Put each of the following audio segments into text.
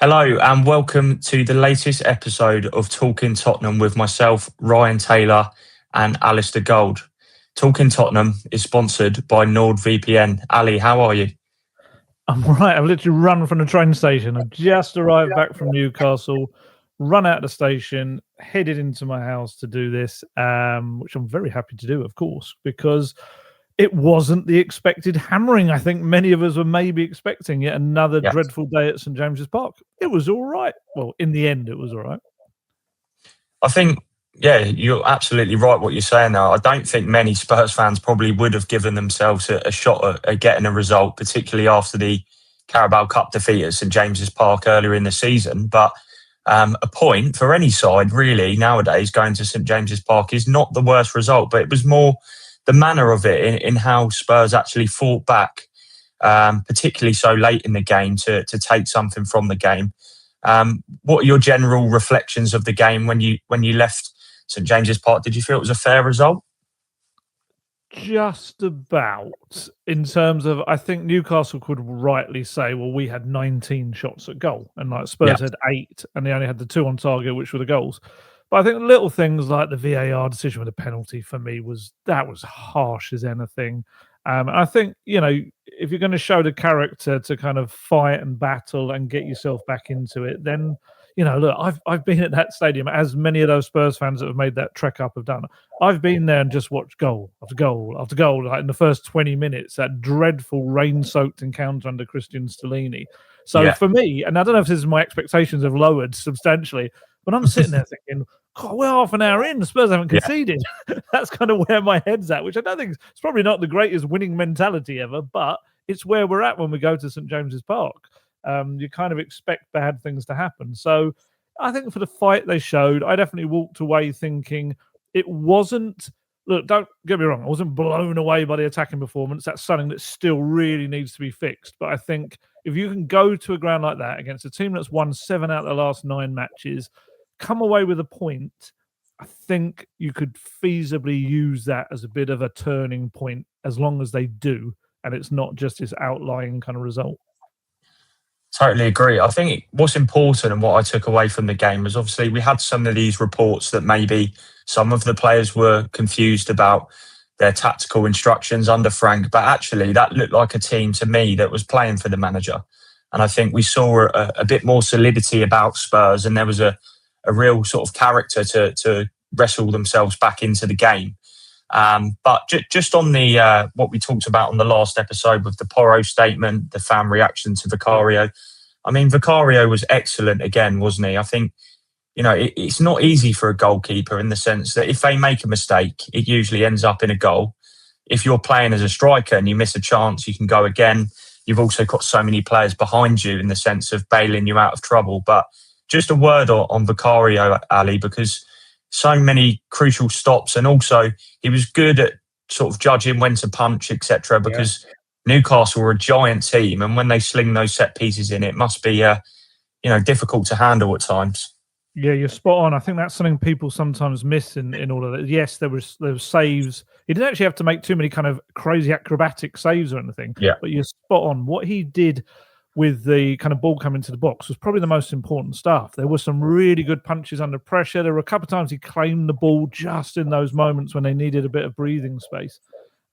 Hello and welcome to the latest episode of Talking Tottenham with myself, Ryan Taylor and Alasdair Gold. Talking Tottenham is sponsored by NordVPN. Ali, how are you? I'm right. I've literally run from the train station. I've just arrived back from Newcastle, run out of the station, headed into my house to do this, which I'm very happy to do, of course, because it wasn't the expected hammering I think many of us were maybe expecting. Yet another dreadful day at St James's Park. It was all right. Well, in the end, it was all right. I think, you're absolutely right what you're saying now. I don't think many Spurs fans probably would have given themselves a shot at getting a result, particularly after the Carabao Cup defeat at St James's Park earlier in the season. But a point for any side, really, nowadays, going to St James's Park is not the worst result, but it was more the manner of it in how Spurs actually fought back, particularly so late in the game to take something from the game. What are your general reflections of the game when you left St James's Park? Did you feel it was a fair result? Just about. In terms of, I think Newcastle could rightly say, well, we had 19 shots at goal, and like Spurs had 8, and they only had the 2 on target, which were the goals. But I think little things like the VAR decision with the penalty for me was harsh as anything. And I think, if you're going to show the character to kind of fight and battle and get yourself back into it, then, look, I've been at that stadium, as many of those Spurs fans that have made that trek up have done. I've been there and just watched goal after goal after goal, like in the first 20 minutes, that dreadful rain-soaked encounter under Cristian Stellini. So for me, and I don't know if this is my expectations have lowered substantially, but I'm sitting there thinking, God, we're half an hour in, the Spurs haven't conceded. That's kind of where my head's at, which I don't think it's probably not the greatest winning mentality ever, but it's where we're at when we go to St James's Park. You kind of expect bad things to happen. So I think for the fight they showed, I definitely walked away thinking it wasn't, look, don't get me wrong, I wasn't blown away by the attacking performance. That's something that still really needs to be fixed. But I think if you can go to a ground like that against a team that's won 7 out of the last 9 matches, come away with a point, I think you could feasibly use that as a bit of a turning point, as long as they do, and it's not just this outlying kind of result. Totally agree. I think what's important and what I took away from the game was obviously we had some of these reports that maybe some of the players were confused about their tactical instructions under Frank, but actually that looked like a team to me that was playing for the manager. And I think we saw a bit more solidity about Spurs, and there was a real sort of character to wrestle themselves back into the game. But just on the what we talked about on the last episode with the Porro statement, the fan reaction to Vicario. I mean, Vicario was excellent again, wasn't he? I think, it's not easy for a goalkeeper in the sense that if they make a mistake, it usually ends up in a goal. If you're playing as a striker and you miss a chance, you can go again. You've also got so many players behind you in the sense of bailing you out of trouble. But just a word on Vicario, Ali, because so many crucial stops, and also he was good at sort of judging when to punch, etc. Because Newcastle were a giant team, and when they sling those set pieces in, it must be difficult to handle at times. Yeah, you're spot on. I think that's something people sometimes miss in all of that. Yes, there was saves. He didn't actually have to make too many kind of crazy acrobatic saves or anything. Yeah, but you're spot on. What he did with the kind of ball coming to the box was probably the most important stuff. There were some really good punches under pressure. There were a couple of times he claimed the ball just in those moments when they needed a bit of breathing space.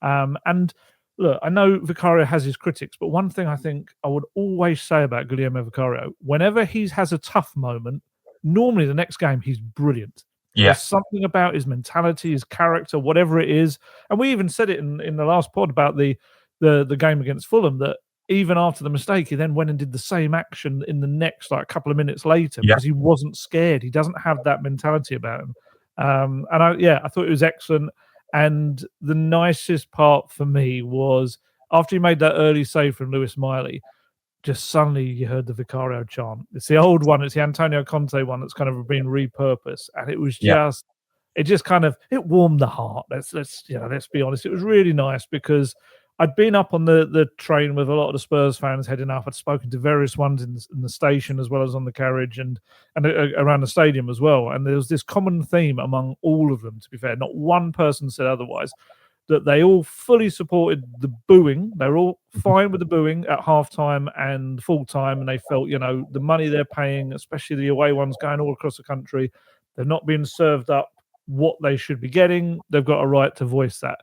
And look, I know Vicario has his critics, but one thing I think I would always say about Guglielmo Vicario, whenever he has a tough moment, normally the next game he's brilliant. Yeah. There's something about his mentality, his character, whatever it is. And we even said it in the last pod about the game against Fulham, that even after the mistake, he then went and did the same action in the next couple of minutes later because he wasn't scared. He doesn't have that mentality about him. And I thought it was excellent. And the nicest part for me was after he made that early save from Lewis Miley, just suddenly you heard the Vicario chant. It's the old one. It's the Antonio Conte one that's kind of been repurposed. And it was just, it warmed the heart. Let's be honest. It was really nice because I'd been up on the train with a lot of the Spurs fans heading up. I'd spoken to various ones in the station as well as on the carriage and around the stadium as well. And there was this common theme among all of them, to be fair. Not one person said otherwise. that they all fully supported the booing. They were all fine with the booing at halftime and full time, and they felt, the money they're paying, especially the away ones going all across the country, they're not being served up what they should be getting. They've got a right to voice that.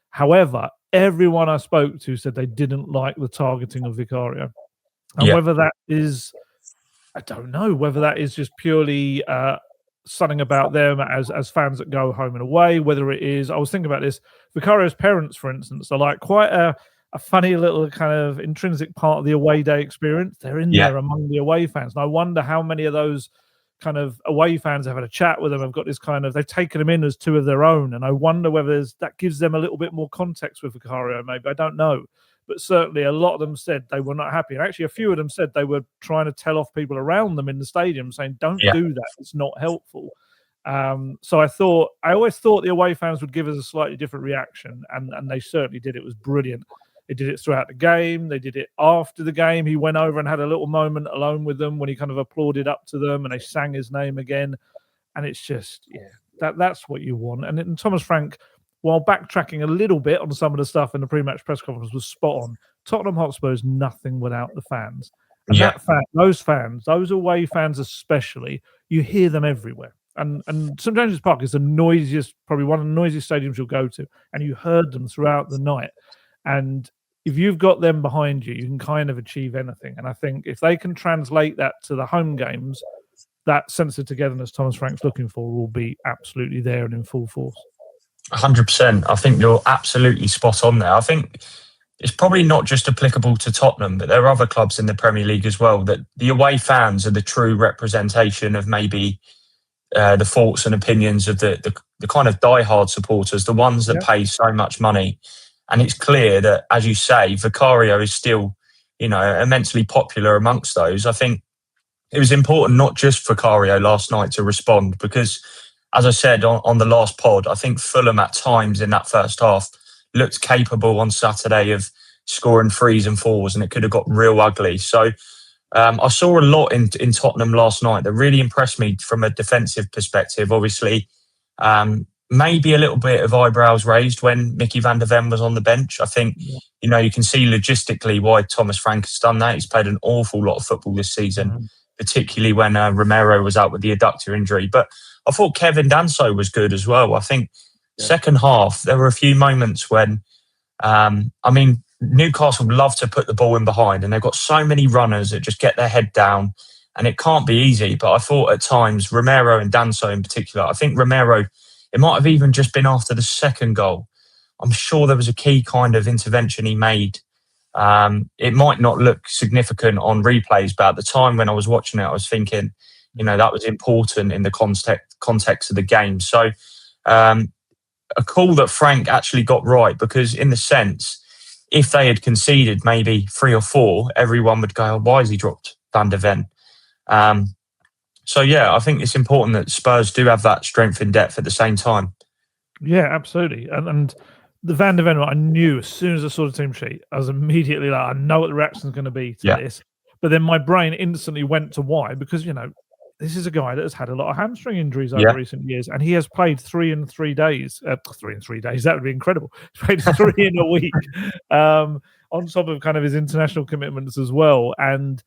However, everyone I spoke to said they didn't like the targeting of Vicario. And whether that is, I don't know, whether that is just purely something about them as fans that go home and away, whether it is, I was thinking about this, Vicario's parents, for instance, are like quite a funny little kind of intrinsic part of the away day experience. They're in there among the away fans. And I wonder how many of those kind of away fans have had a chat with them, have got this kind of, they've taken them in as two of their own. And I wonder whether that gives them a little bit more context with Vicario, maybe. I don't know. But certainly a lot of them said they were not happy. And actually a few of them said they were trying to tell off people around them in the stadium, saying, don't do that. It's not helpful. So I always thought the away fans would give us a slightly different reaction. And they certainly did. It was brilliant. They did it throughout the game. They did it after the game. He went over and had a little moment alone with them when he kind of applauded up to them and they sang his name again. And it's just, that's what you want. And Thomas Frank, while backtracking a little bit on some of the stuff in the pre-match press conference, was spot on. Tottenham Hotspur is nothing without the fans. And those away fans especially, you hear them everywhere. And St James's Park is the noisiest, probably one of the noisiest stadiums you'll go to. And you heard them throughout the night. And if you've got them behind you, you can kind of achieve anything. And I think if they can translate that to the home games, that sense of togetherness Thomas Frank's looking for will be absolutely there and in full force. 100%. I think you're absolutely spot on there. I think it's probably not just applicable to Tottenham, but there are other clubs in the Premier League as well, that the away fans are the true representation of maybe the thoughts and opinions of the kind of diehard supporters, the ones that pay so much money. And it's clear that, as you say, Vicario is still, immensely popular amongst those. I think it was important not just for Vicario last night to respond because, as I said on the last pod, I think Fulham at times in that first half looked capable on Saturday of scoring 3s and 4s, and it could have got real ugly. So I saw a lot in Tottenham last night that really impressed me from a defensive perspective. Obviously, maybe a little bit of eyebrows raised when Mickey van der Ven was on the bench. I think, you can see logistically why Thomas Frank has done that. He's played an awful lot of football this season, particularly when Romero was out with the adductor injury. But I thought Kevin Danso was good as well. I think second half, there were a few moments when, Newcastle love to put the ball in behind and they've got so many runners that just get their head down and it can't be easy. But I thought at times, Romero and Danso in particular, I think Romero, it might have even just been after the second goal. I'm sure there was a key kind of intervention he made. It might not look significant on replays, but at the time when I was watching it, I was thinking, that was important in the context of the game. So a call that Frank actually got right, because in the sense, if they had conceded maybe 3 or 4, everyone would go, why has he dropped Van der Ven? So, I think it's important that Spurs do have that strength in depth at the same time. Yeah, absolutely. And the Van der Ven, I knew as soon as I saw the team sheet, I was immediately like, I know what the reaction is going to be to this. But then my brain instantly went to why, because, this is a guy that has had a lot of hamstring injuries over recent years, and he has played 3 in 3 days. 3 in 3 days, that would be incredible. He's played 3 in a week, on top of kind of his international commitments as well. And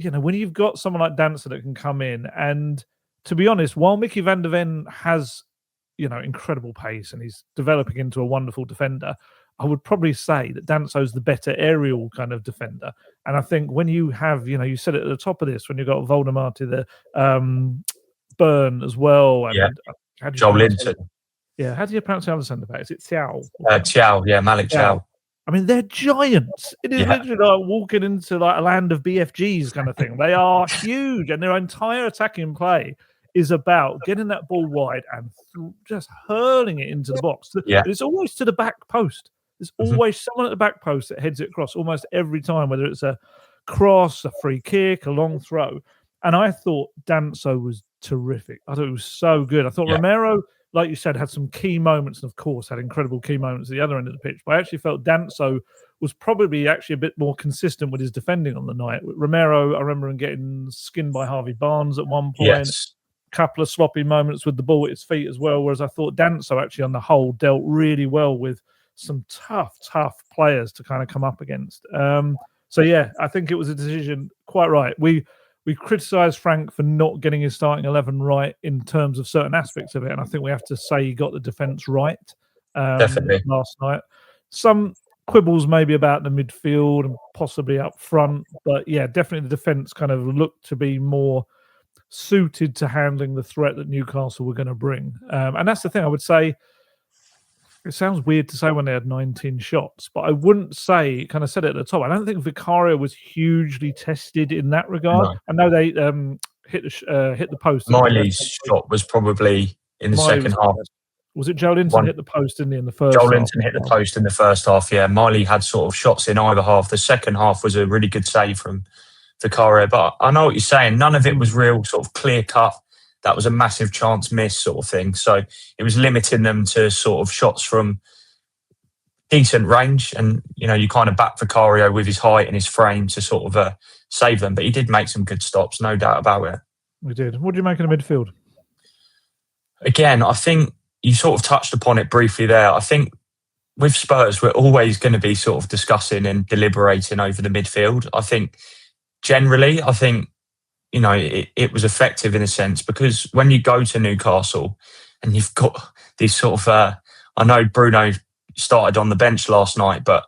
when you've got someone like Dancer that can come in, and to be honest, while Mickey van der Ven has, incredible pace and he's developing into a wonderful defender, I would probably say that Danso's the better aerial kind of defender. And I think when you have, you said it at the top of this, when you've got Voldemar, Burn as well. And Joel Linton. Yeah, how do you pronounce the other centre back? Is it Thiaw? Malik Thiaw. I mean, they're giants. It is literally like walking into like a land of BFGs kind of thing. They are huge, and their entire attacking play is about getting that ball wide and just hurling it into the box. But it's always to the back post. There's always someone at the back post that heads it across almost every time, whether it's a cross, a free kick, a long throw. And I thought Danso was terrific. I thought it was so good. I thought Romero, like you said, had some key moments, and of course had incredible key moments at the other end of the pitch. But I actually felt Danso was probably actually a bit more consistent with his defending on the night. Romero, I remember him getting skinned by Harvey Barnes at one point. couple of sloppy moments with the ball at his feet as well, whereas I thought Danso actually on the whole dealt really well with some tough players to kind of come up against. So yeah, I think it was a decision quite right. We criticised Frank for not getting his starting 11 right in terms of certain aspects of it, and I think we have to say he got the defence right Definitely. last night. Some quibbles maybe about the midfield and possibly up front, but yeah, definitely the defence kind of looked to be more suited to handling the threat that Newcastle were going to bring. And that's the thing I would say. It sounds weird to say when they had 19 shots, but I wouldn't say, kind of said it at the top, I don't think Vicario was hugely tested in that regard. No. I know they hit the post. Miley's shot was probably in the second half. Was it Joe Linton hit the post in the first Joe half? Linton hit the post in the first half, yeah. Miley had sort of shots in either half. The second half was a really good save from Vicario. But I know what you're saying. None of it was real sort of clear cut. That was a massive chance miss sort of thing. So it was limiting them to sort of shots from decent range. And, you kind of back Vicario with his height and his frame to sort of save them. But he did make some good stops, no doubt about it. We did. What do you make of the midfield? Again, I think you sort of touched upon it briefly there. I think with Spurs, we're always going to be sort of discussing and deliberating over the midfield. I think generally, it was effective in a sense because when you go to Newcastle and you've got these sort of, I know Bruno started on the bench last night, but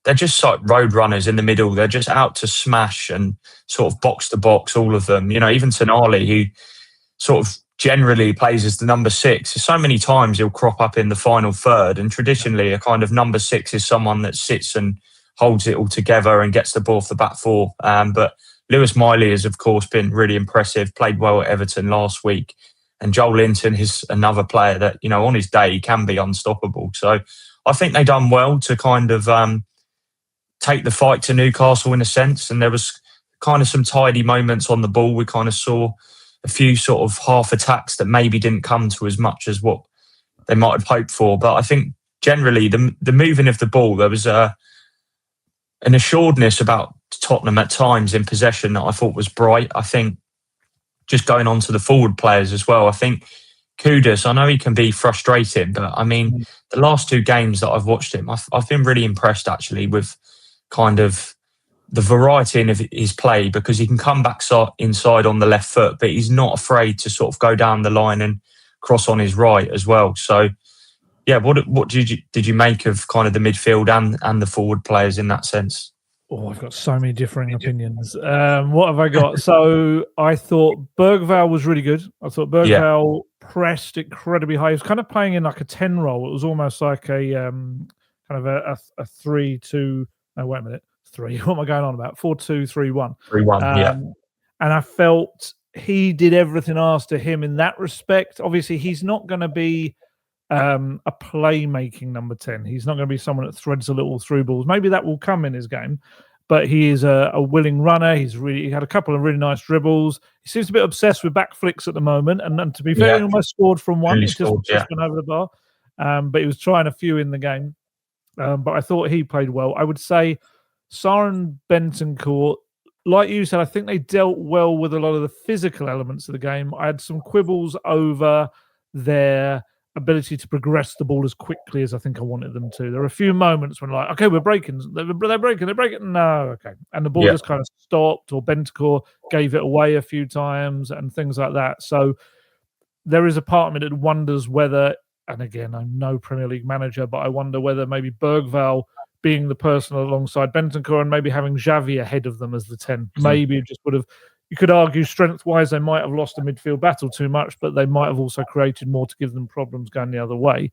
they're just like road runners in the middle. They're just out to smash and sort of box to box, all of them. Even Tonali, who sort of generally plays as the number 6. So many times he'll crop up in the final third, and traditionally a kind of number 6 is someone that sits and holds it all together and gets the ball off the back four. But Lewis Miley has, of course, been really impressive, played well at Everton last week. And Joel Linton is another player that, on his day, he can be unstoppable. So I think they done well to kind of take the fight to Newcastle in a sense. And there was kind of some tidy moments on the ball. We kind of saw a few sort of half attacks that maybe didn't come to as much as what they might have hoped for. But I think generally the moving of the ball, there was an assuredness about Tottenham at times in possession that I thought was bright. I think just going on to the forward players as well, I think Kudus, I know he can be frustrating, but I mean, the last 2 games that I've watched him, I've been really impressed actually with kind of the variety in his play because he can come back inside on the left foot, but he's not afraid to sort of go down the line and cross on his right as well. So, yeah, what did you make of kind of the midfield and the forward players in that sense? Oh, I've got so many differing opinions. What have I got? So I thought Bergvall was really good. I thought Bergvall pressed incredibly high. He was kind of playing in like a 10 role. It was almost like a kind of a 3-2. No, wait a minute. 3. What am I going on about? 4-2-3-1. 3-1, yeah. And I felt he did everything asked of him in that respect. Obviously, he's not going to be a playmaking number 10. He's not going to be someone that threads a little through balls. Maybe that will come in his game, but he is a willing runner. He had a couple of really nice dribbles. He seems a bit obsessed with back flicks at the moment, and to be fair, he almost scored from one. He just went over the bar, but he was trying a few in the game. But I thought he played well. I would say Søren Bentancur, like you said, I think they dealt well with a lot of the physical elements of the game. I had some quibbles over their ability to progress the ball as quickly as I think I wanted them to. There were a few moments when okay, we're breaking. They're breaking. No, okay. And the ball just kind of stopped, or Bentancur gave it away a few times and things like that. So there is a part of me that wonders whether, and again, I'm no Premier League manager, but I wonder whether maybe Bergvall being the person alongside Bentancur and maybe having Xavi ahead of them as the 10, maybe just would have, you could argue strength-wise they might have lost the midfield battle too much, but they might have also created more to give them problems going the other way.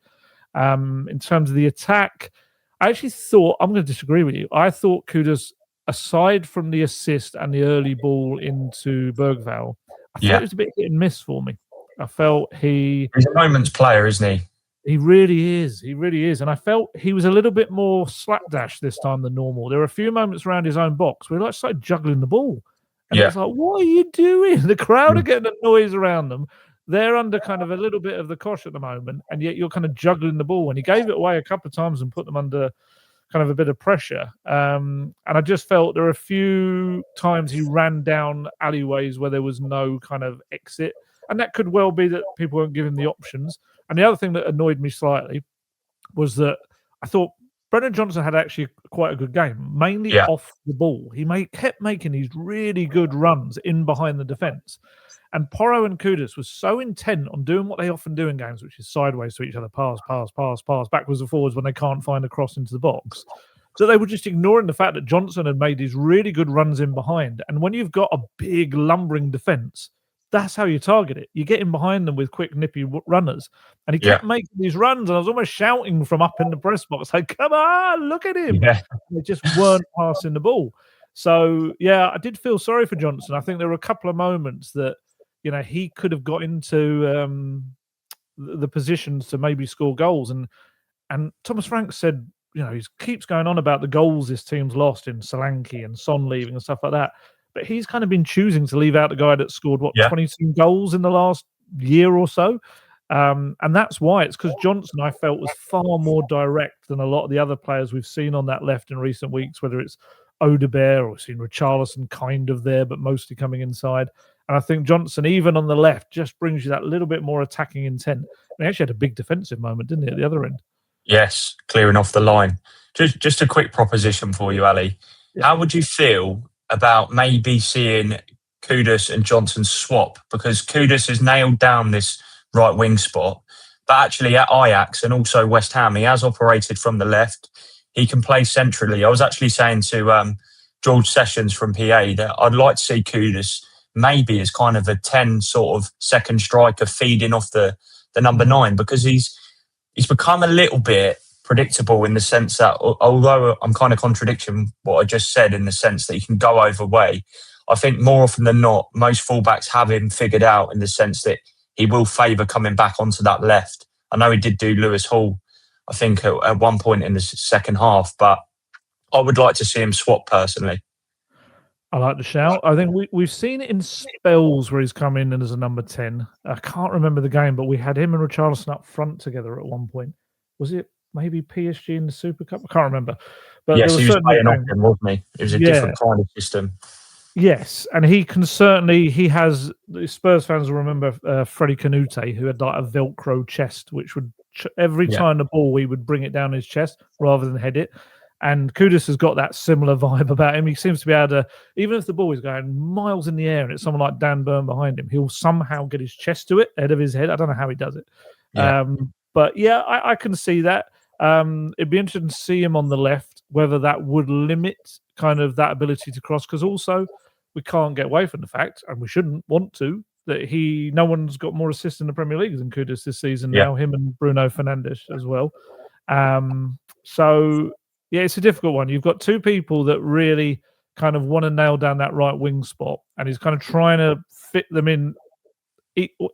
In terms of the attack, I actually thought, I'm going to disagree with you, I thought Kudus, aside from the assist and the early ball into Bergvall, I thought it was a bit hit and miss for me. I felt he's a moment's player, isn't he? He really is. He really is. And I felt he was a little bit more slapdash this time than normal. There were a few moments around his own box where he started juggling the ball. And it's like, what are you doing? The crowd are getting a noise around them. They're under kind of a little bit of the cosh at the moment, and yet you're kind of juggling the ball. And he gave it away a couple of times and put them under kind of a bit of pressure. And I just felt there were a few times he ran down alleyways where there was no kind of exit. And that could well be that people weren't given the options. And the other thing that annoyed me slightly was that I thought Brennan Johnson had actually quite a good game, mainly off the ball. He kept making these really good runs in behind the defence. And Porro and Kudus was so intent on doing what they often do in games, which is sideways to each other, pass, backwards and forwards when they can't find a cross into the box. So they were just ignoring the fact that Johnson had made these really good runs in behind. And when you've got a big lumbering defence, that's how you target it. You get in behind them with quick, nippy runners. And he kept making these runs, and I was almost shouting from up in the press box, like, come on, look at him. Yeah. They just weren't passing the ball. So, yeah, I did feel sorry for Johnson. I think there were a couple of moments that, he could have got into the positions to maybe score goals. And Thomas Frank said, he keeps going on about the goals this team's lost in Solanke and Son leaving and stuff like that. But he's kind of been choosing to leave out the guy that scored, 22 goals in the last year or so. And that's why. It's because Johnson, I felt, was far more direct than a lot of the other players we've seen on that left in recent weeks, whether it's Odebear or we've seen Richarlison kind of there, but mostly coming inside. And I think Johnson, even on the left, just brings you that little bit more attacking intent. He actually had a big defensive moment, didn't he, at the other end? Yes, clearing off the line. Just a quick proposition for you, Ali. Yeah. How would you feel about maybe seeing Kudus and Johnson swap? Because Kudus has nailed down this right wing spot, but actually at Ajax and also West Ham, he has operated from the left. He can play centrally. I was actually saying to George Sessions from PA that I'd like to see Kudus maybe as kind of a 10 sort of second striker feeding off the number 9, because he's become a little bit predictable in the sense that, although I'm kind of contradicting what I just said in the sense that he can go either way, I think more often than not, most fullbacks have him figured out in the sense that he will favour coming back onto that left. I know he did do Lewis Hall, I think, at one point in the second half, but I would like to see him swap personally. I like the shout. I think we've seen it in spells where he's come in and as a number 10. I can't remember the game, but we had him and Richarlison up front together at one point. Was it maybe PSG in the Super Cup? I can't remember. But yes, he was playing off him, wasn't he? It was a different kind of system. Yes, and he has, the Spurs fans will remember Freddie Canute, who had like a Velcro chest, which would, every time the ball, he would bring it down his chest rather than head it. And Kudus has got that similar vibe about him. He seems to be able to, even if the ball is going miles in the air and it's someone like Dan Burn behind him, he'll somehow get his chest to it ahead of his head. I don't know how he does it. Yeah. But yeah, I can see that. It'd be interesting to see him on the left, whether that would limit kind of that ability to cross, because also we can't get away from the fact, and we shouldn't want to, that no one's got more assists in the Premier League than Kudus this season now, him and Bruno Fernandes as well. So yeah, it's a difficult one. You've got two people that really kind of want to nail down that right wing spot, and he's kind of trying to fit them in.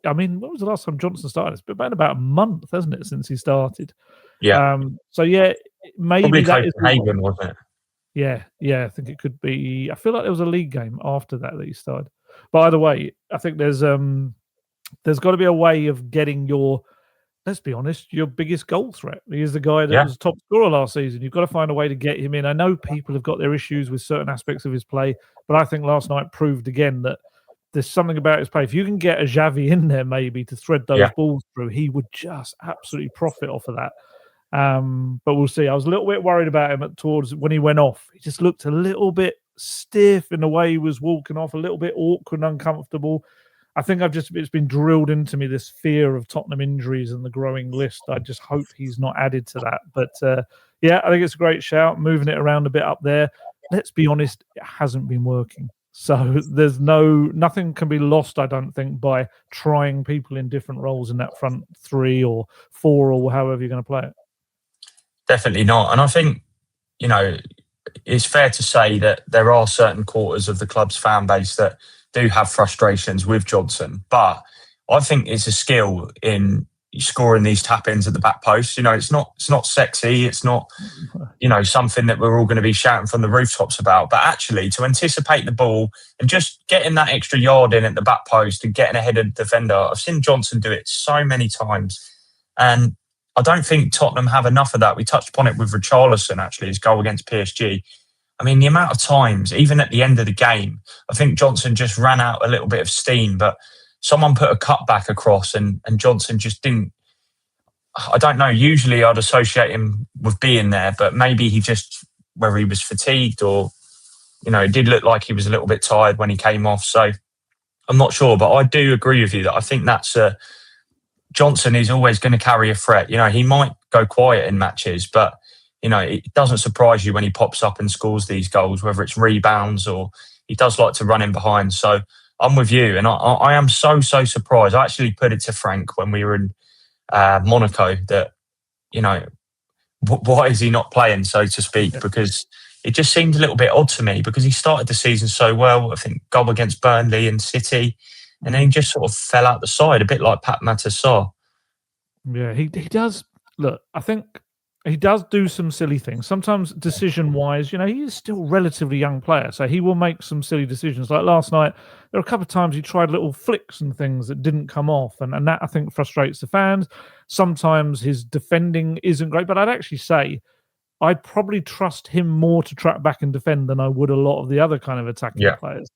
I mean, when was the last time Johnson started? It's been about a month, hasn't it, since he started? Yeah. So yeah, maybe probably that is Copenhagen, wasn't it? Yeah, I think it could be. I feel like there was a league game after that he started. But either way, I think there's got to be a way of getting your, let's be honest, your biggest goal threat. He is the guy that was top scorer last season. You've got to find a way to get him in. I know people have got their issues with certain aspects of his play, but I think last night proved again that there's something about his play. If you can get a Xavi in there maybe to thread those balls through, he would just absolutely profit off of that. But we'll see. I was a little bit worried about him towards when he went off. He just looked a little bit stiff in the way he was walking off, a little bit awkward and uncomfortable. I think it's been drilled into me, this fear of Tottenham injuries and the growing list. I just hope he's not added to that. But yeah, I think it's a great shout, moving it around a bit up there. Let's be honest, it hasn't been working. So there's nothing can be lost, I don't think, by trying people in different roles in that front 3 or 4 or however you're going to play it. Definitely not. And I think, it's fair to say that there are certain quarters of the club's fan base that do have frustrations with Johnson. But I think it's a skill in scoring these tap-ins at the back post. It's not sexy. It's not, something that we're all going to be shouting from the rooftops about. But actually, to anticipate the ball and just getting that extra yard in at the back post and getting ahead of the defender, I've seen Johnson do it so many times. And I don't think Tottenham have enough of that. We touched upon it with Richarlison, actually, his goal against PSG. I mean, the amount of times, even at the end of the game, I think Johnson just ran out a little bit of steam. But someone put a cutback across and Johnson just didn't. I don't know. Usually I'd associate him with being there, but maybe whether he was fatigued or, it did look like he was a little bit tired when he came off. So I'm not sure, but I do agree with you that I think that's Johnson is always going to carry a threat. He might go quiet in matches, but, it doesn't surprise you when he pops up and scores these goals, whether it's rebounds or he does like to run in behind. So I'm with you. And I am so surprised. I actually put it to Frank when we were in Monaco that, why is he not playing, so to speak? Because it just seemed a little bit odd to me because he started the season so well. I think goal against Burnley and City, and then he just sort of fell out the side, a bit like Pat Matasar. Yeah, he does. Look, I think he does do some silly things. Sometimes decision-wise, he is still a relatively young player, so he will make some silly decisions. Like last night, there were a couple of times he tried little flicks and things that didn't come off, and that, I think, frustrates the fans. Sometimes his defending isn't great, but I'd actually say I'd probably trust him more to track back and defend than I would a lot of the other kind of attacking players.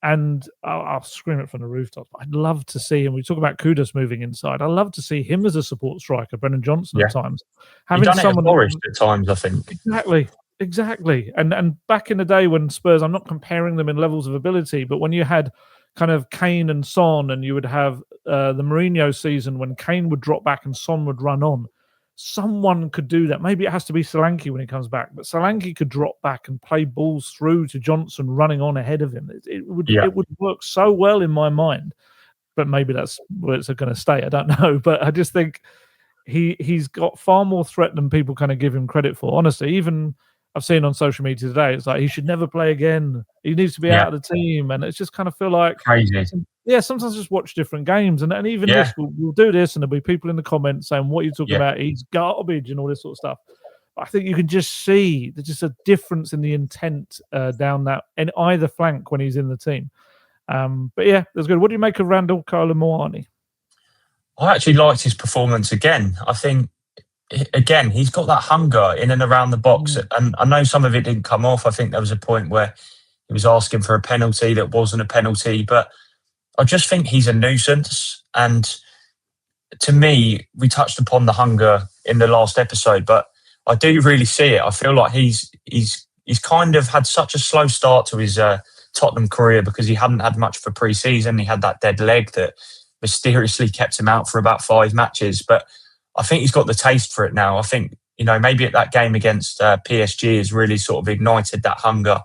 And I'll scream it from the rooftops. I'd love to see him. We talk about Kudus moving inside. I'd love to see him as a support striker, Brennan Johnson at times. Having done someone it at Forest at times, I think. Exactly. And back in the day when Spurs, I'm not comparing them in levels of ability, but when you had kind of Kane and Son, and you would have the Mourinho season when Kane would drop back and Son would run on, someone could do that. Maybe it has to be Solanke when he comes back, but Solanke could drop back and play balls through to Johnson running on ahead of him. It would work so well in my mind, but maybe that's where it's going to stay. I don't know, but I just think he's got far more threat than people kind of give him credit for. Honestly, even I've seen on social media today, it's like he should never play again. He needs to be out of the team, and it's just kind of feel like crazy. Yeah, sometimes just watch different games, and even this, we'll do this, and there'll be people in the comments saying, what are you talking about? He's garbage and all this sort of stuff. I think you can just see there's just a difference in the intent down that in either flank when he's in the team. But yeah, that's good. What do you make of Randall Kolo Muani? I actually liked his performance again. I think, again, he's got that hunger in and around the box, and I know some of it didn't come off. I think there was a point where he was asking for a penalty that wasn't a penalty, but I just think he's a nuisance. And to me, we touched upon the hunger in the last episode, but I do really see it. I feel like he's kind of had such a slow start to his Tottenham career because he hadn't had much for pre-season. He had that dead leg that mysteriously kept him out for about 5 matches. But I think he's got the taste for it now. I think, maybe at that game against PSG has really sort of ignited that hunger.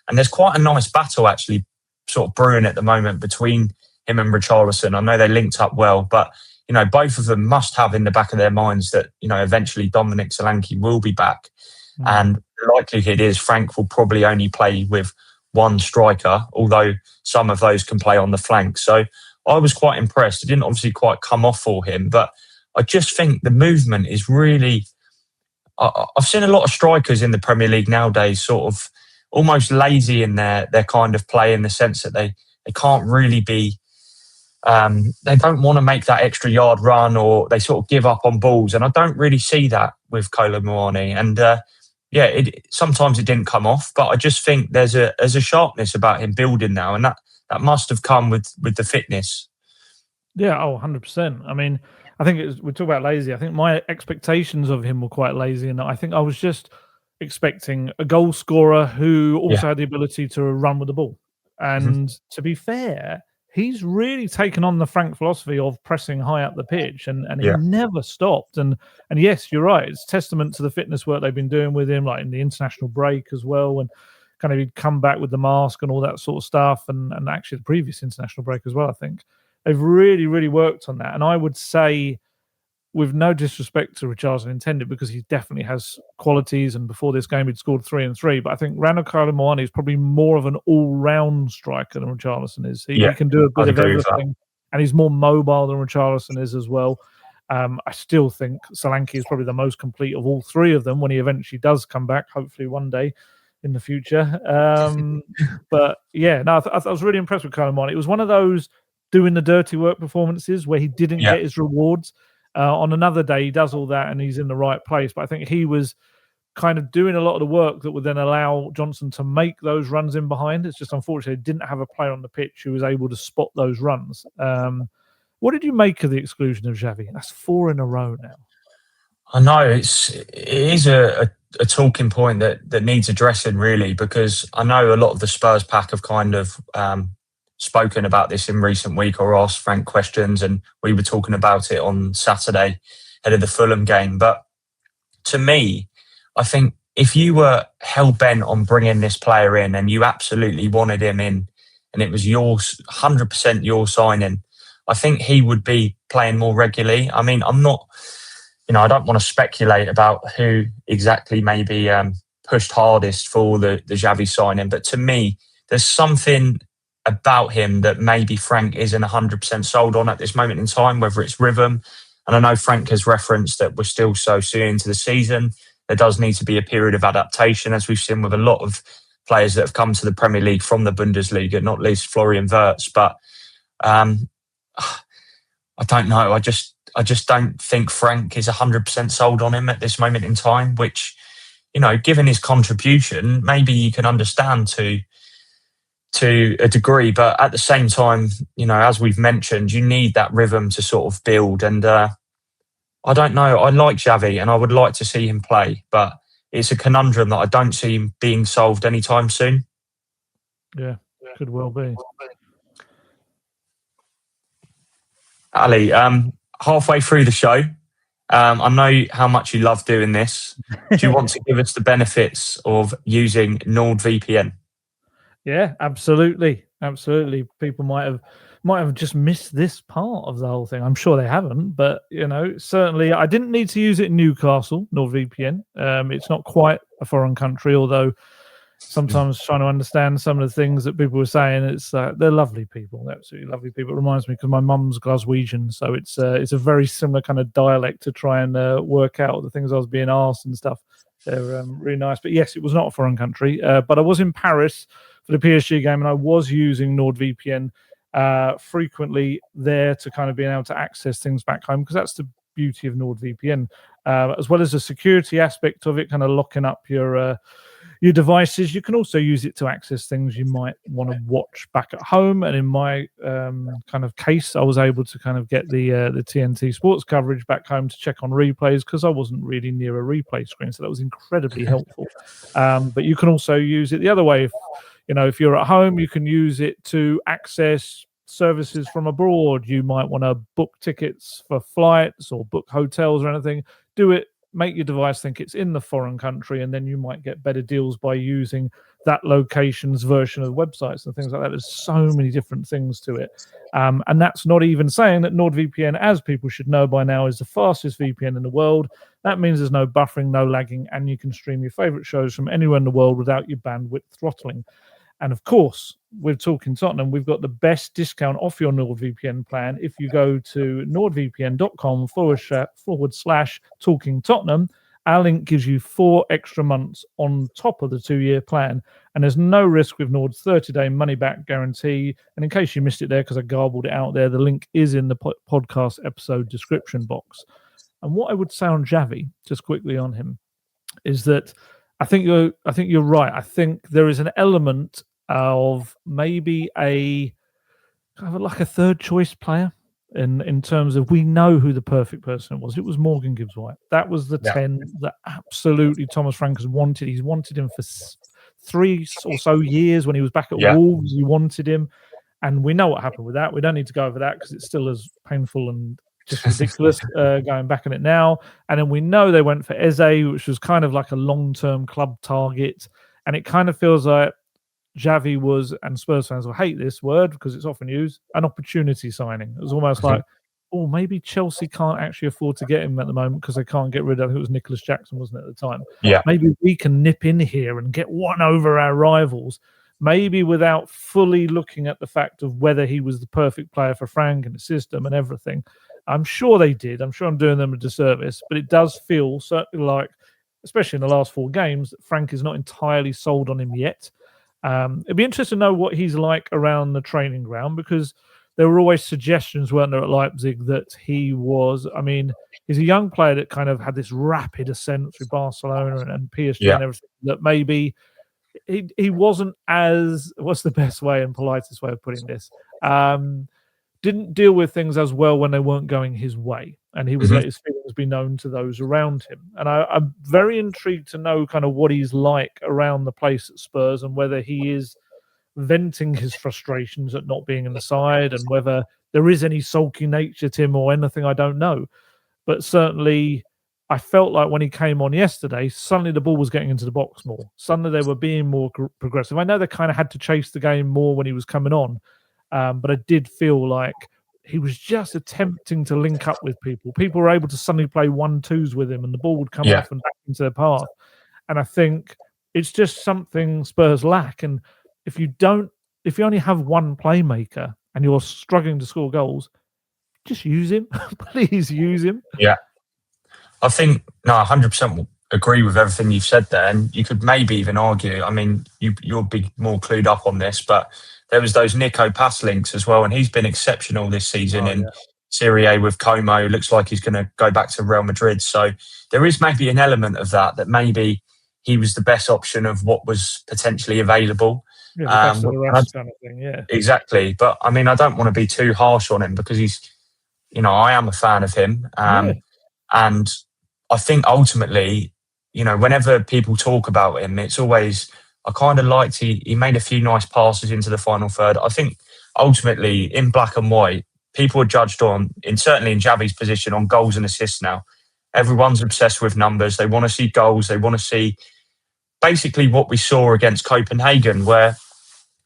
And there's quite a nice battle actually sort of brewing at the moment between him and Richarlison. I know they linked up well, but both of them must have in the back of their minds that eventually Dominic Solanke will be back, and the likelihood is Frank will probably only play with one striker, although some of those can play on the flank. So I was quite impressed. It didn't obviously quite come off for him, but I just think the movement is really. I've seen a lot of strikers in the Premier League nowadays sort of almost lazy in their kind of play, in the sense that they can't really be. They don't want to make that extra yard run, or they sort of give up on balls. And I don't really see that with Kolo Muani. And sometimes it didn't come off, but I just think there's a sharpness about him building now, and that must have come with the fitness. Yeah, 100%. I mean, I think we talk about lazy. I think my expectations of him were quite lazy, and I think I was just expecting a goal scorer who also had the ability to run with the ball. And to be fair, he's really taken on the Frank philosophy of pressing high up the pitch, and he never stopped. And yes, you're right. It's testament to the fitness work they've been doing with him, like in the international break as well, and kind of he'd come back with the mask and all that sort of stuff, and actually the previous international break as well, I think. They've really, really worked on that. And I would say, with no disrespect to Richarlison intended, because he definitely has qualities, and before this game he'd scored 3 and 3, but I think Randall Kolo Muani is probably more of an all-round striker than Richarlison is. He can do a bit of everything, and he's more mobile than Richarlison is as well. I still think Solanke is probably the most complete of all 3 of them when he eventually does come back, hopefully one day in the future. But yeah, no, I was really impressed with Kolo Muani. It was one of those doing the dirty work performances where he didn't get his rewards. On another day, he does all that and he's in the right place. But I think he was kind of doing a lot of the work that would then allow Johnson to make those runs in behind. It's just unfortunately didn't have a player on the pitch who was able to spot those runs. What did you make of the exclusion of Xavi? That's 4 in a row now. I know it is a talking point that needs addressing, really, because I know a lot of the Spurs pack have kind of spoken about this in recent week or asked Frank questions, and we were talking about it on Saturday ahead of the Fulham game. But to me, I think if you were hell-bent on bringing this player in and you absolutely wanted him in and it was 100% your signing, I think he would be playing more regularly. I mean, I'm not... I don't want to speculate about who exactly maybe pushed hardest for the Xavi signing, but to me, there's something about him that maybe Frank isn't 100% sold on at this moment in time, whether it's rhythm. And I know Frank has referenced that we're still so soon into the season. There does need to be a period of adaptation, as we've seen with a lot of players that have come to the Premier League from the Bundesliga, not least Florian Wirtz. But I don't know. I just don't think Frank is 100% sold on him at this moment in time, which, given his contribution, maybe you can understand to a degree. But at the same time, as we've mentioned, you need that rhythm to sort of build. And I don't know. I like Xavi and I would like to see him play, but it's a conundrum that I don't see him being solved anytime soon. Yeah, could well be. Ali, halfway through the show, I know how much you love doing this. Do you want to give us the benefits of using NordVPN? Yeah, absolutely. People might have just missed this part of the whole thing. I'm sure they haven't, but certainly I didn't need to use it in Newcastle, NordVPN. It's not quite a foreign country, although sometimes trying to understand some of the things that people were saying, it's they're lovely people. They're absolutely lovely people. It reminds me because my mum's Glaswegian, so it's a very similar kind of dialect to try and work out the things I was being asked and stuff. They're really nice. But yes, it was not a foreign country, but I was in Paris for the PSG game, and I was using NordVPN frequently there to kind of being able to access things back home, because that's the beauty of NordVPN, as well as the security aspect of it, kind of locking up your devices. You can also use it to access things you might want to watch back at home. And in my kind of case, I was able to kind of get the TNT sports coverage back home to check on replays, because I wasn't really near a replay screen. So that was incredibly helpful. But you can also use it the other way. If you're at home, you can use it to access services from abroad. You might want to book tickets for flights or book hotels or anything. Do it. Make your device think it's in the foreign country, and then you might get better deals by using that location's version of websites and things like that. There's so many different things to it. And that's not even saying that NordVPN, as people should know by now, is the fastest VPN in the world. That means there's no buffering, no lagging, and you can stream your favorite shows from anywhere in the world without your bandwidth throttling. And of course, we're talking Tottenham. We've got the best discount off your NordVPN plan if you go to nordvpn.com/talking Tottenham. Our link gives you 4 extra months on top of the 2-year plan. And there's no risk with Nord's 30-day money-back guarantee. And in case you missed it there, because I garbled it out there, the link is in the podcast episode description box. And what I would say on Xavi, just quickly on him, is that I think you're right. I think there is an element of maybe a kind of like a third choice player in terms of, we know who the perfect person was. It was Morgan Gibbs-White. That was the 10 that absolutely Thomas Frank has wanted. He's wanted him for 3 or so years. When he was back at Wolves, he wanted him. And we know what happened with that. We don't need to go over that because it's still as painful and just ridiculous going back on it now. And then we know they went for Eze, which was kind of like a long-term club target. And it kind of feels like Xavi was, and Spurs fans will hate this word because it's often used, an opportunity signing. It was almost like, oh, maybe Chelsea can't actually afford to get him at the moment because they can't get rid of, I think it was Nicholas Jackson, wasn't it, at the time? Yeah. Maybe we can nip in here and get one over our rivals, maybe without fully looking at the fact of whether he was the perfect player for Frank and the system and everything. I'm sure they did. I'm sure I'm doing them a disservice, but it does feel certainly like, especially in the last 4 games, that Frank is not entirely sold on him yet. It'd be interesting to know what he's like around the training ground, because there were always suggestions, weren't there, at Leipzig that he was, I mean, he's a young player that kind of had this rapid ascent through Barcelona and PSG and everything, that maybe he wasn't as, what's the best way and politest way of putting this? Didn't deal with things as well when they weren't going his way, and he would let his feelings be known to those around him. And I'm very intrigued to know kind of what he's like around the place at Spurs, and whether he is venting his frustrations at not being in the side, and whether there is any sulky nature to him or anything, I don't know. But certainly I felt like when he came on yesterday, suddenly the ball was getting into the box more. Suddenly they were being more progressive. I know they kind of had to chase the game more when he was coming on, but I did feel like he was just attempting to link up with people. People were able to suddenly play 1-2s with him, and the ball would come off and back into their path. And I think it's just something Spurs lack. And if you only have one playmaker and you're struggling to score goals, just use him. Please use him. Yeah. I think, no, 100% agree with everything you've said there. And you could maybe even argue, I mean, you'll be more clued up on this, but there was those Nico pass links as well, and he's been exceptional this season in Serie A with Como. Looks like he's going to go back to Real Madrid. So there is maybe an element of that maybe he was the best option of what was potentially available. Yeah, the best of the rest kind of thing, yeah. Exactly. But, I mean, I don't want to be too harsh on him, because he's, I am a fan of him. And I think ultimately, whenever people talk about him, it's always, I kind of liked he made a few nice passes into the final third. I think ultimately, in black and white, people are judged certainly in Xavi's position, on goals and assists now. Everyone's obsessed with numbers. They want to see goals. They want to see basically what we saw against Copenhagen, where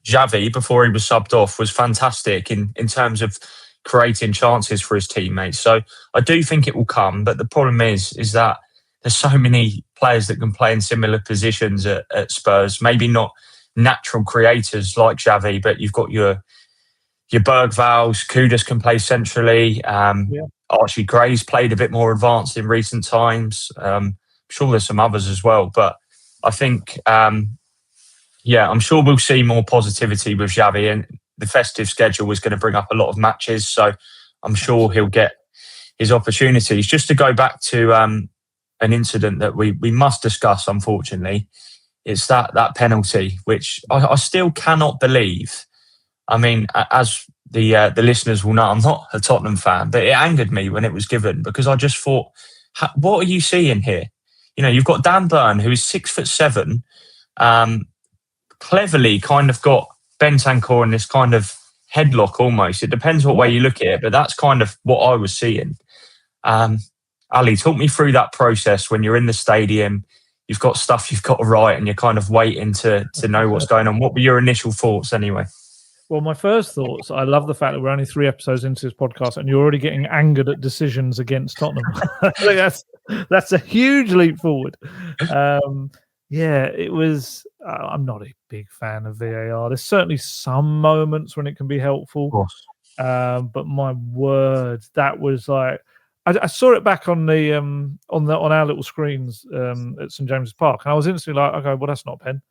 Xavi, before he was subbed off, was fantastic in terms of creating chances for his teammates. So I do think it will come, but the problem is that there's so many players that can play in similar positions at Spurs. Maybe not natural creators like Xavi, but you've got your Bergvals, Kudus can play centrally. Archie Gray's played a bit more advanced in recent times. I'm sure there's some others as well, but I think, I'm sure we'll see more positivity with Xavi, and the festive schedule is going to bring up a lot of matches. So I'm sure he'll get his opportunities. Just to go back to an incident that we must discuss, unfortunately, it's that penalty, which I still cannot believe. I mean, as the listeners will know, I'm not a Tottenham fan, but it angered me when it was given, because I just thought, what are you seeing here? You've got Dan Burn, who is 6'7", cleverly kind of got Bentancur in this kind of headlock almost. It depends what way you look at it, but that's kind of what I was seeing. Ali, talk me through that process when you're in the stadium. You've got stuff you've got to write, and you're kind of waiting to know what's going on. What were your initial thoughts anyway? Well, my first thoughts, I love the fact that we're only 3 episodes into this podcast and you're already getting angered at decisions against Tottenham. I think that's a huge leap forward. It was. I'm not a big fan of VAR. There's certainly some moments when it can be helpful. Of course. But my word, that was like, I saw it back on the on our little screens at St James's Park, and I was instantly like, okay, well, that's not a pen,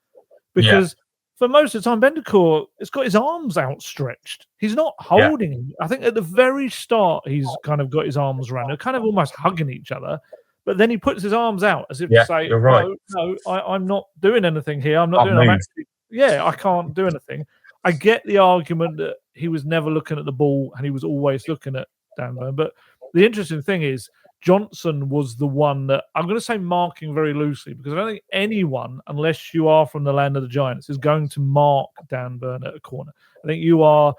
because for most of the time, Bentancur has got his arms outstretched. He's not holding him. I think at the very start, he's kind of got his arms around. They're kind of almost hugging each other. But then he puts his arms out as if to say, you're right. no, I'm not doing anything here. I'm I can't do anything. I get the argument that he was never looking at the ball and he was always looking at Dan Burn. But the interesting thing is, Johnson was the one that, I'm going to say marking very loosely, because I don't think anyone, unless you are from the land of the Giants, is going to mark Dan Burn at a corner. I think you're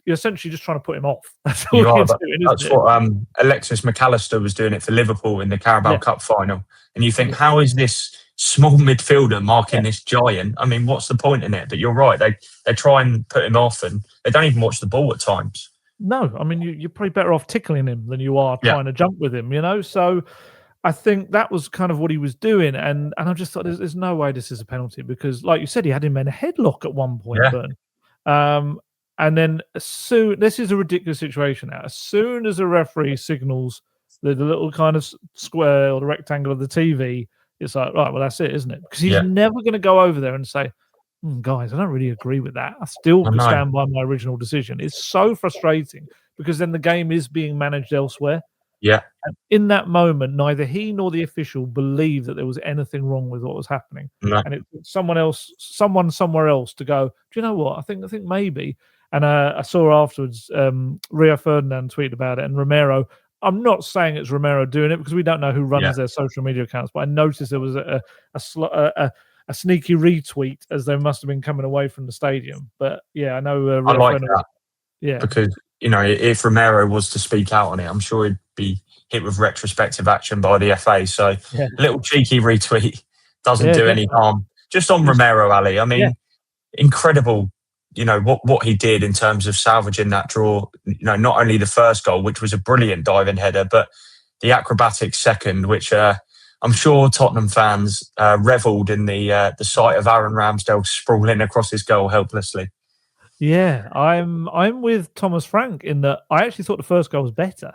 essentially just trying to put him off. That's all you're doing, that's what Alexis McAllister was doing it for Liverpool in the Carabao Cup final. And you think, how is this small midfielder marking this giant? I mean, what's the point in it? But you're right. They try and put him off, and they don't even watch the ball at times. No, I mean, you're probably better off tickling him than you are trying to jump with him, So I think that was kind of what he was doing. And I just thought, there's no way this is a penalty, because, like you said, he had him in a headlock at one point, Burn. And then this is a ridiculous situation now. As soon as a referee signals the little kind of square or the rectangle of the TV, it's like, right, well, that's it, isn't it? Because he's never going to go over there and say, Guys, I don't really agree with that. I still stand by my original decision. It's so frustrating because then the game is being managed elsewhere. Yeah. And in that moment, neither he nor the official believed that there was anything wrong with what was happening. No. And it took someone somewhere else to go, do you know what? I think maybe. And I saw afterwards, Rio Ferdinand tweeted about it, and Romero. I'm not saying it's Romero doing it because we don't know who runs their social media accounts, but I noticed there was a sneaky retweet as they must have been coming away from the stadium. But yeah, I know. I like that. Yeah, because if Romero was to speak out on it, I'm sure he'd be hit with retrospective action by the FA. So a little cheeky retweet doesn't do any harm. Just on Romero, Ali. I mean, incredible. What he did in terms of salvaging that draw. Not only the first goal, which was a brilliant diving header, but the acrobatic second, which I'm sure Tottenham fans revelled in the sight of Aaron Ramsdale sprawling across his goal helplessly. Yeah, I'm with Thomas Frank in that I actually thought the first goal was better.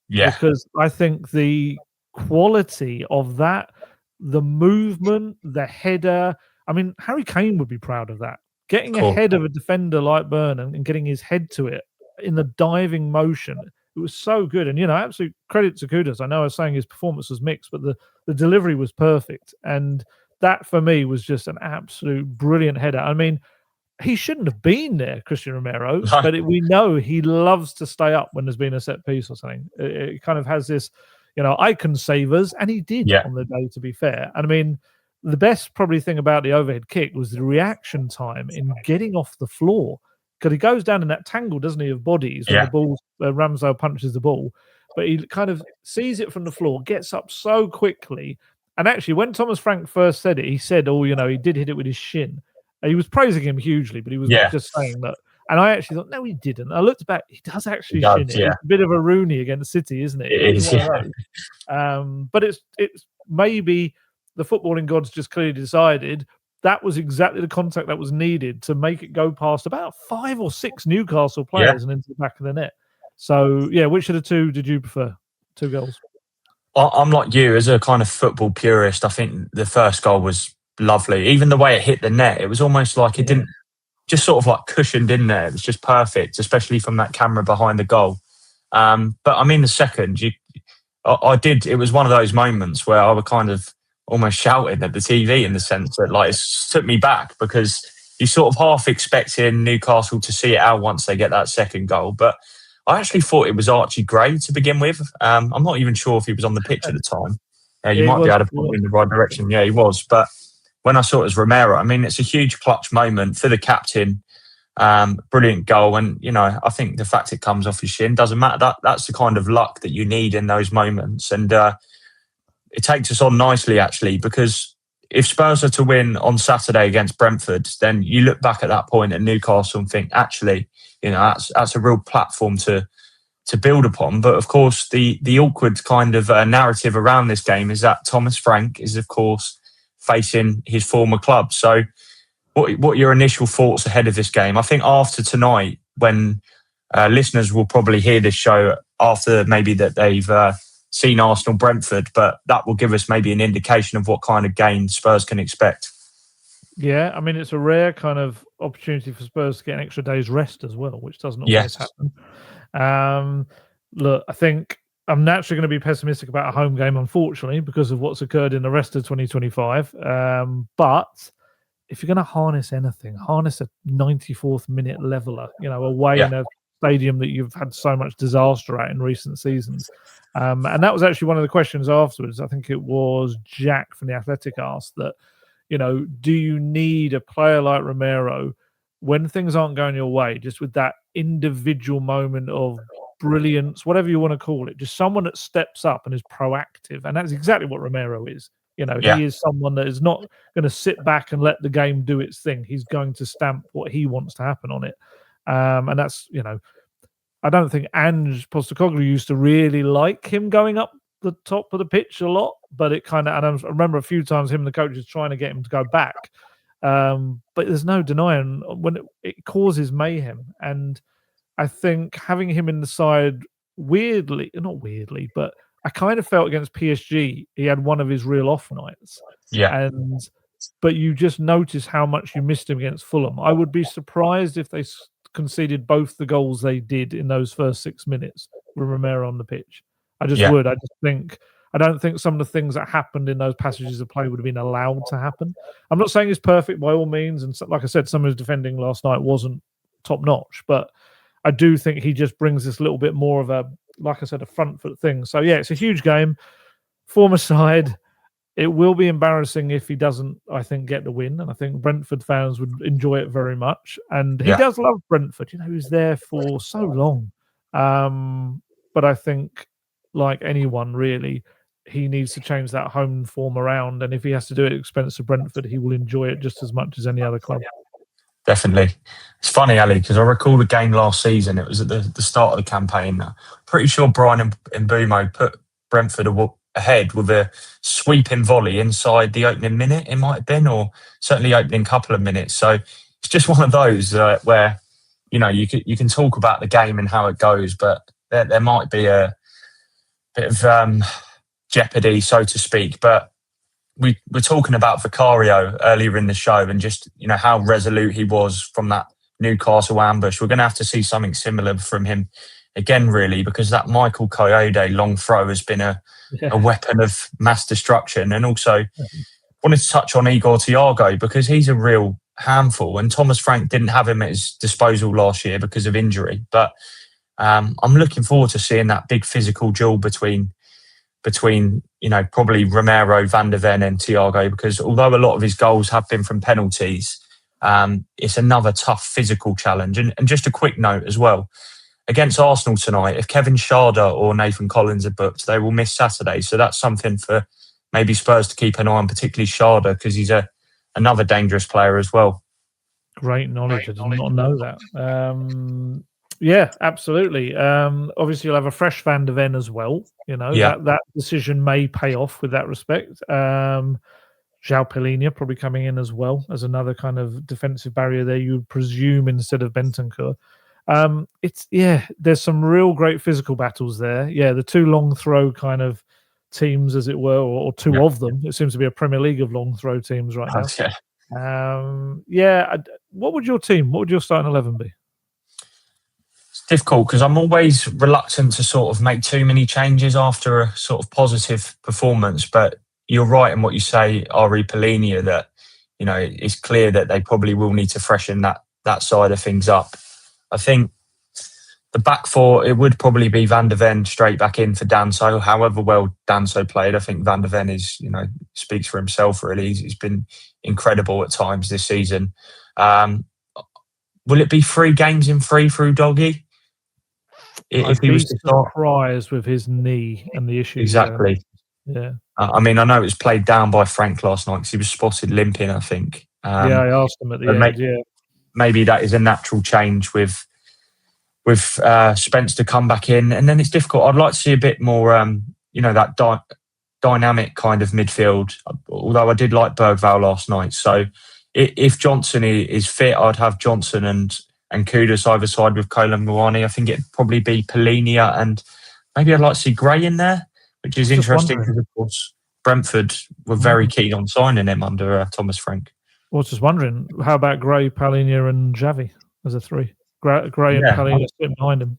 Yeah. Because I think the quality of that, the movement, the header. I mean, Harry Kane would be proud of that. Getting ahead of a defender like Brennan and getting his head to it in the diving motion. It was so good. And, absolute credit to Kudus. I know I was saying his performance was mixed, but the delivery was perfect. And that, for me, was just an absolute brilliant header. I mean, he shouldn't have been there, Cristian Romero, but we know he loves to stay up when there's been a set piece or something. It kind of has this, icon savers, and he did on the day, to be fair. And I mean, the best probably thing about the overhead kick was the reaction time in getting off the floor, because he goes down in that tangle, doesn't he, of bodies when the ball, Ramsdale punches the ball, but he kind of sees it from the floor, gets up so quickly. And actually, when Thomas Frank first said it, he said, he did hit it with his shin. He was praising him hugely, but he was just saying that. And I actually thought, no, he didn't. I looked back; he does actually shin it. Yeah. It's a bit of a Rooney against City, isn't it? It is. But it's maybe the footballing gods just clearly decided that was exactly the contact that was needed to make it go past about 5 or 6 Newcastle players and into the back of the net. So yeah, which of the two did you prefer? 2 goals. I'm like you, as a kind of football purist. I think the first goal was lovely. Even the way it hit the net, it was almost like it didn't, just sort of like cushioned in there. It was just perfect, especially from that camera behind the goal. But I mean, the second, it was one of those moments where I would kind of almost shouted at the TV, in the sense that it took me back, because you sort of half expecting Newcastle to see it out once they get that second goal. But I actually thought it was Archie Gray to begin with. I'm not even sure if he was on the pitch at the time. You might be able to point me in the right direction. Yeah, he was. But when I saw it as Romero, I mean, it's a huge clutch moment for the captain. Brilliant goal. And, I think the fact it comes off his shin doesn't matter. That's the kind of luck that you need in those moments. And it takes us on nicely, actually, because if Spurs are to win on Saturday against Brentford, then you look back at that point at Newcastle and think, actually, that's a real platform to build upon. But of course, the awkward kind of narrative around this game is that Thomas Frank is, of course, facing his former club. So what are your initial thoughts ahead of this game? I think after tonight, when listeners will probably hear this show after maybe that they've seen Arsenal Brentford, but that will give us maybe an indication of what kind of game Spurs can expect. Yeah, I mean, it's a rare kind of opportunity for Spurs to get an extra day's rest as well, which doesn't always happen. Look, I think I'm naturally going to be pessimistic about a home game, unfortunately, because of what's occurred in the rest of 2025. But if you're going to harness anything, harness a 94th minute leveler, away in a stadium that you've had so much disaster at in recent seasons. And that was actually one of the questions afterwards. I think it was Jack from The Athletic asked that, do you need a player like Romero when things aren't going your way, just with that individual moment of brilliance, whatever you want to call it, just someone that steps up and is proactive. And that's exactly what Romero is. He is someone that is not going to sit back and let the game do its thing. He's going to stamp what he wants to happen on it. And that's, I don't think Ange Postecoglou used to really like him going up the top of the pitch a lot, but it kind of, and I remember a few times him and the coaches trying to get him to go back. But there's no denying when it causes mayhem. And I think having him in the side, not weirdly, but I kind of felt against PSG, he had one of his real off nights. Yeah. And but you just notice how much you missed him against Fulham. I would be surprised if they conceded both the goals they did in those first 6 minutes with Romero on the pitch. I just would. I don't think some of the things that happened in those passages of play would have been allowed to happen. I'm not saying he's perfect by all means, and like I said, some of his defending last night wasn't top notch, but I do think he just brings this little bit more of a, like I said, a front foot thing. So yeah, it's a huge game. Former side. It will be embarrassing if he doesn't, I think, get the win. And I think Brentford fans would enjoy it very much. And he does love Brentford. You know, he was there for so long. But I think, like anyone, really, he needs to change that home form around. And if he has to do it at the expense of Brentford, he will enjoy it just as much as any other club. Definitely. It's funny, Ali, because I recall the game last season. It was at the start of the campaign. Pretty sure Brian and Mbumo put Brentford ahead with a sweeping volley inside the opening minute, it might have been, or certainly opening couple of minutes. So it's just one of those where, you know, you can talk about the game and how it goes, but there might be a bit of jeopardy, so to speak. But we're talking about Vicario earlier in the show, and just, you know, how resolute he was from that Newcastle ambush. We're going to have to see something similar from him again, really, because that Michael Coyote long throw has been a weapon of mass destruction. And also wanted to touch on Igor Thiago, because he's a real handful, and Thomas Frank didn't have him at his disposal last year because of injury. But I'm looking forward to seeing that big physical duel between you know, probably Romero, Van der Ven and Thiago, because although a lot of his goals have been from penalties, it's another tough physical challenge. And just a quick note as well, against Arsenal tonight, if Kevin Schade or Nathan Collins are booked, they will miss Saturday. So that's something for maybe Spurs to keep an eye on, particularly Schade, because he's another dangerous player as well. Great knowledge. I did not know that. Yeah, absolutely. Obviously, you'll have a fresh Van der Ven as well. You know, that decision may pay off with that respect. João Palhinha probably coming in as well as another kind of defensive barrier there, you would presume, instead of Bentancur. There's some real great physical battles there. Yeah, the two long throw kind of teams, as it were, or two of them. It seems to be a Premier League of long throw teams right now. What would your starting 11 be? It's difficult because I'm always reluctant to sort of make too many changes after a sort of positive performance. But you're right in what you say, Ari Palhinha, that, you know, it's clear that they probably will need to freshen that side of things up. I think the back four, it would probably be Van der Ven straight back in for Danso. However well Danso played, I think Van der Ven is, you know, speaks for himself, really. He's been incredible at times this season. Will it be 3 games in 3 through Doggy? If he was to start, surprised with his knee and the issues. Exactly. Yeah. I mean, I know it was played down by Frank last night because he was spotted limping, I think. I asked him at the end, Maybe that is a natural change with Spence to come back in, and then it's difficult. I'd like to see a bit more, that dynamic kind of midfield. Although I did like Bergvall last night, so if Johnson is fit, I'd have Johnson and Kudus either side with Kolo Muani. I think it'd probably be Palhinha, and maybe I'd like to see Gray in there, which is interesting because, of course, Brentford were very keen on signing him under Thomas Frank. I was just wondering, how about Gray, Palhinha and Xavi as a 3? Gray and Palhinha sitting behind him.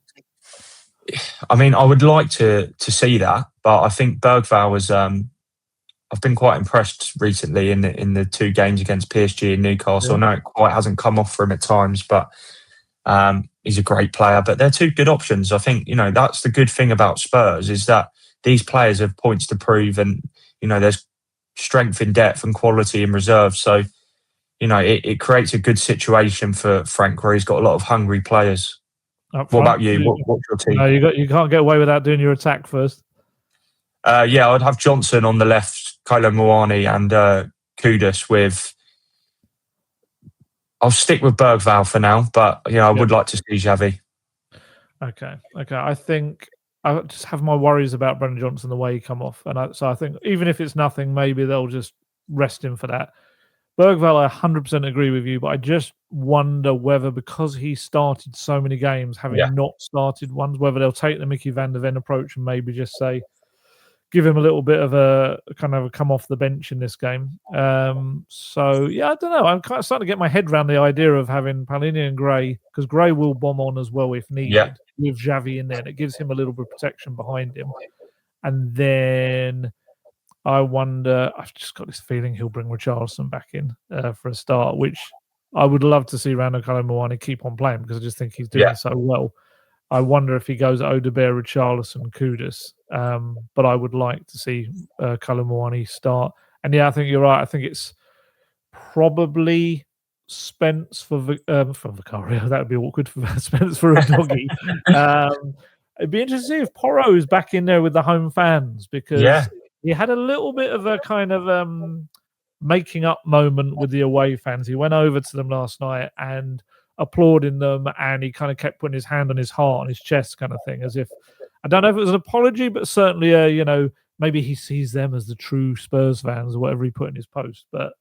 I mean, I would like to see that, but I think Bergvall was... I've been quite impressed recently in the 2 games against PSG and Newcastle. I know it quite hasn't come off for him at times, but he's a great player. But they're 2 good options. I think, you know, that's the good thing about Spurs, is that these players have points to prove, and, you know, there's strength in depth and quality in reserve. So, you know, it creates a good situation for Frank, where he's got a lot of hungry players. What about you? What's your team? No, you can't get away without doing your attack first. I'd have Johnson on the left, Kolo Muani and Kudus with... I'll stick with Bergvall for now, but, you know, I would like to see Xavi. Okay. I think I just have my worries about Brennan Johnson, the way he come off. And so I think even if it's nothing, maybe they'll just rest him for that. Bergvall, I 100% agree with you, but I just wonder whether, because he started so many games, having not started ones, whether they'll take the Mickey Van der Ven approach and maybe just say, give him a little bit of a kind of a come off the bench in this game. So yeah, I don't know. I'm kind of starting to get my head around the idea of having Palhinha and Gray, because Gray will bomb on as well if needed, with Xavi in there. And it gives him a little bit of protection behind him. And then I wonder, I've just got this feeling he'll bring Richarlison back in for a start, which I would love to see Randall Kolo Muani keep on playing, because I just think he's doing so well. I wonder if he goes Odegaard, Richarlison, Kudus. But I would like to see Kolo Muani start. And yeah, I think you're right. I think it's probably Spence for Vicario. That would be awkward for Spence for a doggy. It'd be interesting to see if Porro is back in there with the home fans, because he had a little bit of a kind of making up moment with the away fans. He went over to them last night and applauding them, and he kind of kept putting his hand on his heart, on his chest, kind of thing, as if, I don't know if it was an apology, but certainly maybe he sees them as the true Spurs fans or whatever he put in his post. But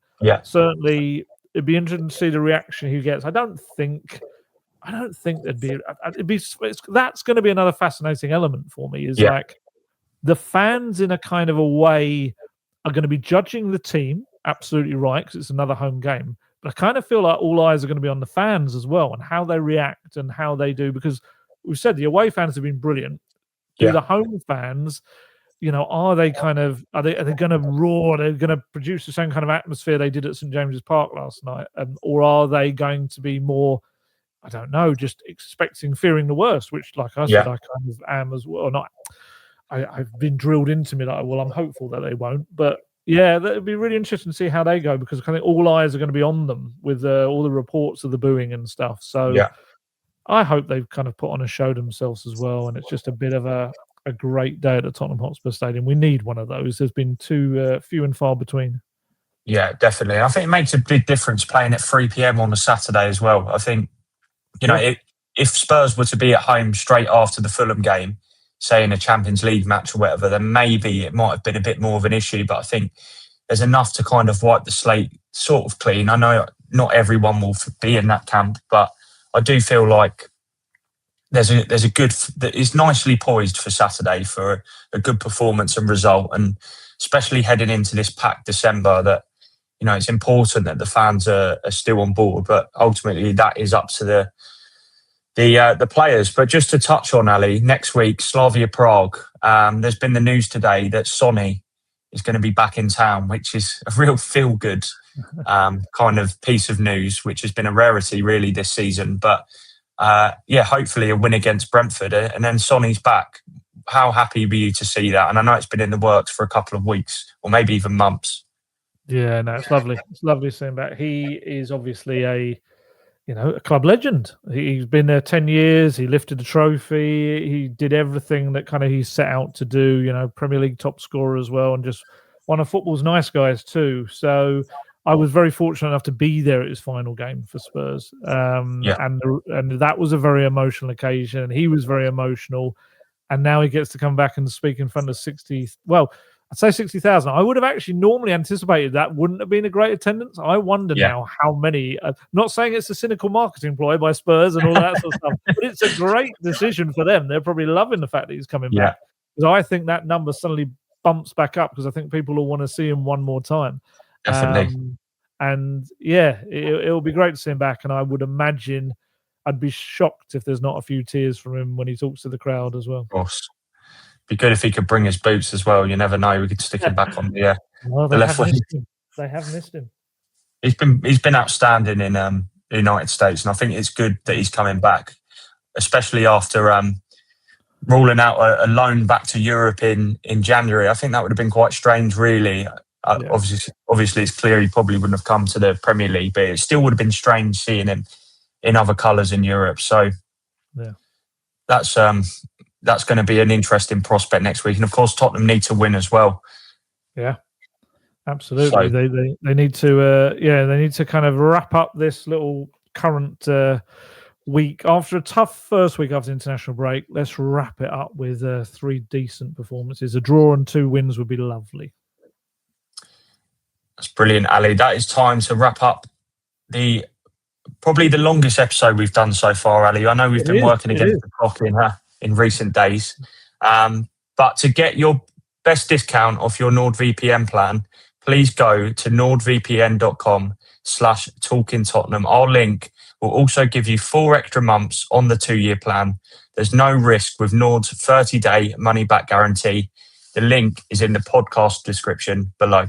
certainly it'd be interesting to see the reaction he gets. I don't think there'd be that's going to be another fascinating element for me, is like the fans in a kind of a way are going to be judging the team, absolutely right, because it's another home game. But I kind of feel like all eyes are going to be on the fans as well, and how they react and how they do, because we've said the away fans have been brilliant. Do the home fans, are they going to roar? Are they going to produce the same kind of atmosphere they did at St James's Park last night? Or are they going to be more, I don't know, just fearing the worst, which, like I said, I kind of am as well. Not, I've been drilled into me that, well, I'm hopeful that they won't. But yeah, it'd be really interesting to see how they go, because I think all eyes are going to be on them with all the reports of the booing and stuff. So I hope they've kind of put on a show themselves as well. And it's just a bit of a great day at the Tottenham Hotspur Stadium. We need one of those. There's been too few and far between. Yeah, definitely. I think it makes a big difference playing at 3 p.m. on a Saturday as well. I think, if Spurs were to be at home straight after the Fulham game, say in a Champions League match or whatever, then maybe it might have been a bit more of an issue. But I think there's enough to kind of wipe the slate sort of clean. I know not everyone will be in that camp, but I do feel like there's a good, it's nicely poised for Saturday for a good performance and result, and especially heading into this packed December, that it's important that the fans are still on board, but ultimately that is up to the players. But just to touch on, Ali, next week, Slavia Prague. There's been the news today that Sonny is going to be back in town, which is a real feel-good kind of piece of news, which has been a rarity really this season. But hopefully a win against Brentford, and then Sonny's back. How happy were you to see that? And I know it's been in the works for a couple of weeks or maybe even months. Yeah, no, it's lovely. It's lovely seeing back. He is obviously a club legend. He's been there 10 years. He lifted the trophy. He did everything that kind of he set out to do, Premier League top scorer as well, and just one of football's nice guys too. So I was very fortunate enough to be there at his final game for Spurs. And that was a very emotional occasion. And he was very emotional. And now he gets to come back and speak in front of 60. Well, I'd say 60,000. I would have actually normally anticipated that wouldn't have been a great attendance. I wonder now how many. Not saying it's a cynical marketing ploy by Spurs and all that sort of stuff, but it's a great decision for them. They're probably loving the fact that he's coming back, because I think that number suddenly bumps back up, because I think people will want to see him one more time. Definitely. It'll be great to see him back, and I would imagine I'd be shocked if there's not a few tears from him when he talks to the crowd as well. Of course. Be good if he could bring his boots as well. You never know. We could stick him back on the left wing. They have missed him. He's been outstanding in the United States, and I think it's good that he's coming back, especially after ruling out a loan back to Europe in January. I think that would have been quite strange, really. Obviously, it's clear he probably wouldn't have come to the Premier League, but it still would have been strange seeing him in other colours in Europe. So that's going to be an interesting prospect next week. And of course, Tottenham need to win as well. Yeah, absolutely. So, they need to they need to kind of wrap up this little current week after a tough first week after the international break. Let's wrap it up with 3 decent performances. A draw and 2 wins would be lovely. That's brilliant, Ali. That is time to wrap up probably the longest episode we've done so far, Ali. I know we've been working against the clock in recent days. But to get your best discount off your NordVPN plan, please go to nordvpn.com/talkingtottenham. Our link will also give you 4 extra months on the 2-year plan. There's no risk with Nord's 30-day money-back guarantee. The link is in the podcast description below.